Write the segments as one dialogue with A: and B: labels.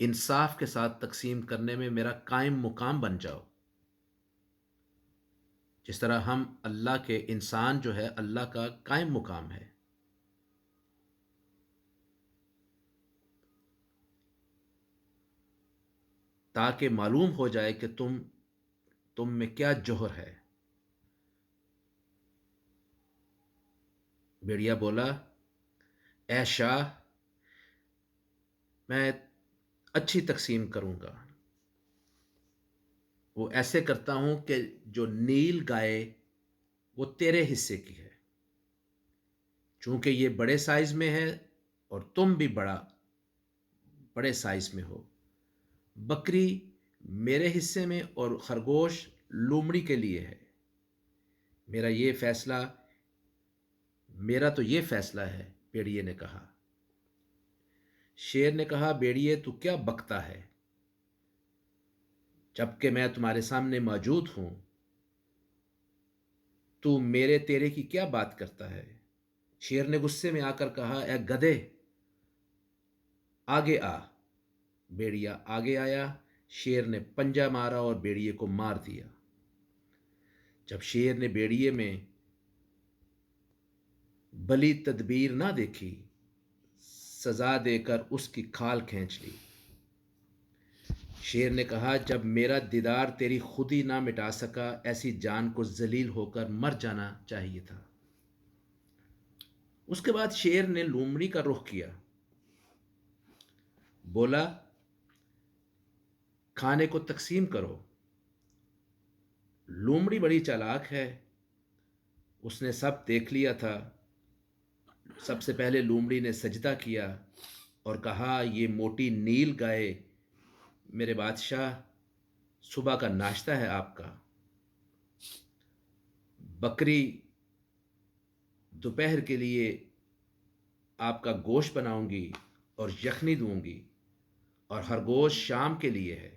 A: انصاف کے ساتھ تقسیم کرنے میں میرا قائم مقام بن جاؤ، جس طرح ہم اللہ کے انسان جو ہے اللہ کا قائم مقام ہے۔ تاکہ معلوم ہو جائے کہ تم میں کیا جوہر ہے۔ بھیڑیا بولا، اے شاہ، میں اچھی تقسیم کروں گا، وہ ایسے کرتا ہوں کہ جو نیل گائے وہ تیرے حصے کی ہے، چونکہ یہ بڑے سائز میں ہے اور تم بھی بڑے سائز میں ہو۔ بکری میرے حصے میں اور خرگوش لومڑی کے لیے ہے۔ میرا تو یہ فیصلہ ہے، بھیڑیے نے کہا۔ شیر نے کہا، بھیڑیے تو کیا بکتا ہے؟ جبکہ میں تمہارے سامنے موجود ہوں، تو میرے تیرے کی کیا بات کرتا ہے؟ شیر نے غصے میں آ کر کہا، اے گدھے، آگے آ۔ بھیڑیا آگے آیا، شیر نے پنجہ مارا اور بھیڑیے کو مار دیا۔ جب شیر نے بھیڑیے میں بلی تدبیر نہ دیکھی، سزا دے کر اس کی کھال کھینچ لی۔ شیر نے کہا، جب میرا دیدار تیری خودی نہ مٹا سکا، ایسی جان کو ذلیل ہو کر مر جانا چاہیے تھا۔ اس کے بعد شیر نے لومڑی کا رخ کیا، بولا، کھانے کو تقسیم کرو۔ لومڑی بڑی چالاک ہے، اس نے سب دیکھ لیا تھا۔ سب سے پہلے لومڑی نے سجدہ کیا اور کہا، یہ موٹی نیل گائے میرے بادشاہ صبح کا ناشتہ ہے آپ کا۔ بکری دوپہر کے لیے آپ کا گوشت بناؤں گی اور یخنی دوں گی، اور خرگوش شام کے لیے ہے۔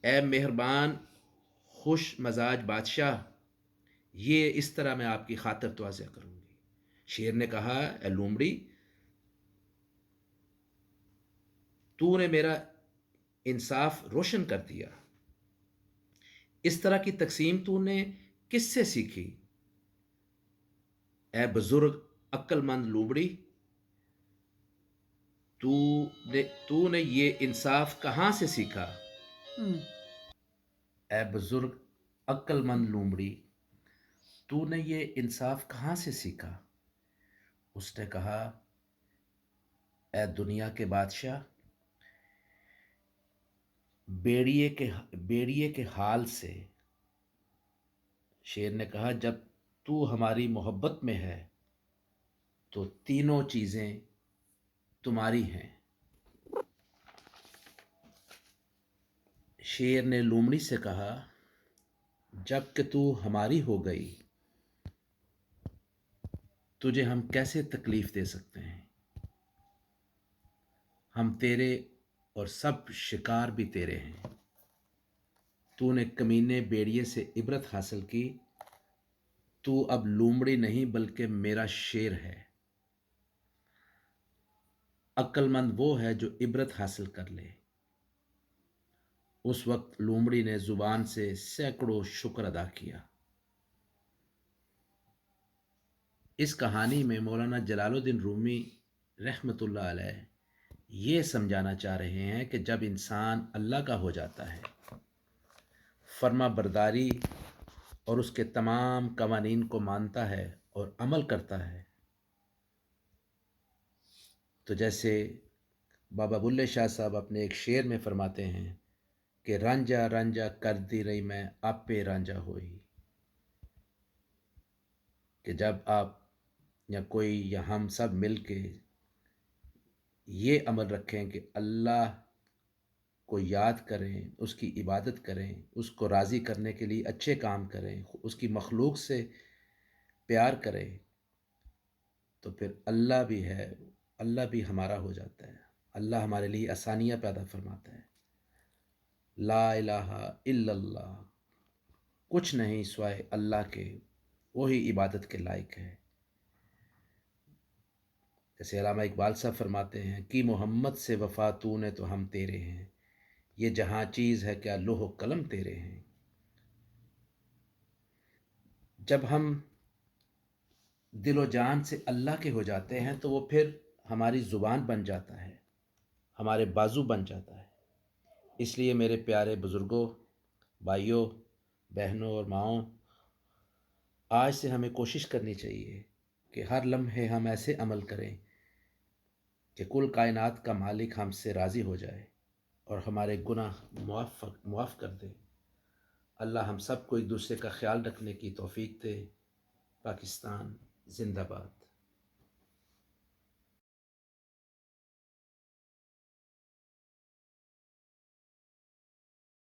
A: اے مہربان خوش مزاج بادشاہ، یہ اس طرح میں آپ کی خاطر تواضع کروں گی۔ شیر نے کہا، اے لومڑی، تو نے میرا انصاف روشن کر دیا۔ اس طرح کی تقسیم تو نے کس سے سیکھی؟ اے بزرگ عقل مند لومڑی، تو نے یہ انصاف کہاں سے سیکھا؟ اے بزرگ عقل مند لومڑی، تو نے یہ انصاف کہاں سے سیکھا؟ اس نے کہا، اے دنیا کے بادشاہ، بیڑیے کے حال سے۔ شیر نے کہا، جب تو ہماری محبت میں ہے تو تینوں چیزیں تمہاری ہیں۔ شیر نے لومڑی سے کہا، جب کہ تو ہماری ہو گئی، تجھے ہم کیسے تکلیف دے سکتے ہیں؟ ہم تیرے اور سب شکار بھی تیرے ہیں۔ تو نے کمینے بیڑیے سے عبرت حاصل کی، تو اب لومڑی نہیں بلکہ میرا شیر ہے۔ عقل مند وہ ہے جو عبرت حاصل کر لے۔ اس وقت لومڑی نے زبان سے سینکڑوں شکر ادا کیا۔ اس کہانی میں مولانا جلال الدین رومی رحمۃ اللہ علیہ یہ سمجھانا چاہ رہے ہیں کہ جب انسان اللہ کا ہو جاتا ہے، فرما برداری اور اس کے تمام قوانین کو مانتا ہے اور عمل کرتا ہے، تو جیسے بابا بلے شاہ صاحب اپنے ایک شعر میں فرماتے ہیں کہ رانجھا رانجھا کر دی رہی میں آپے رانجھا ہوئی، کہ جب آپ یا کوئی یا ہم سب مل کے یہ عمل رکھیں کہ اللہ کو یاد کریں، اس کی عبادت کریں، اس کو راضی کرنے کے لیے اچھے کام کریں، اس کی مخلوق سے پیار کریں، تو پھر اللہ بھی ہے، اللہ بھی ہمارا ہو جاتا ہے۔ اللہ ہمارے لیے آسانیاں پیدا فرماتا ہے۔ لا الہ الا اللہ، کچھ نہیں سوائے اللہ کے، وہی عبادت کے لائق ہے۔ جیسے علامہ اقبال صاحب فرماتے ہیں کہ محمد سے وفا تو نے تو ہم تیرے ہیں، یہ جہاں چیز ہے کیا لوح و قلم تیرے ہیں۔ جب ہم دل و جان سے اللہ کے ہو جاتے ہیں تو وہ پھر ہماری زبان بن جاتا ہے، ہمارے بازو بن جاتا ہے۔ اس لیے میرے پیارے بزرگوں، بھائیوں، بہنوں اور ماؤں، آج سے ہمیں کوشش کرنی چاہیے کہ ہر لمحے ہم ایسے عمل کریں کہ کل کائنات کا مالک ہم سے راضی ہو جائے اور ہمارے گناہ معاف کر دے۔ اللہ ہم سب کو ایک دوسرے کا خیال رکھنے کی توفیق دے۔ پاکستان زندہ باد۔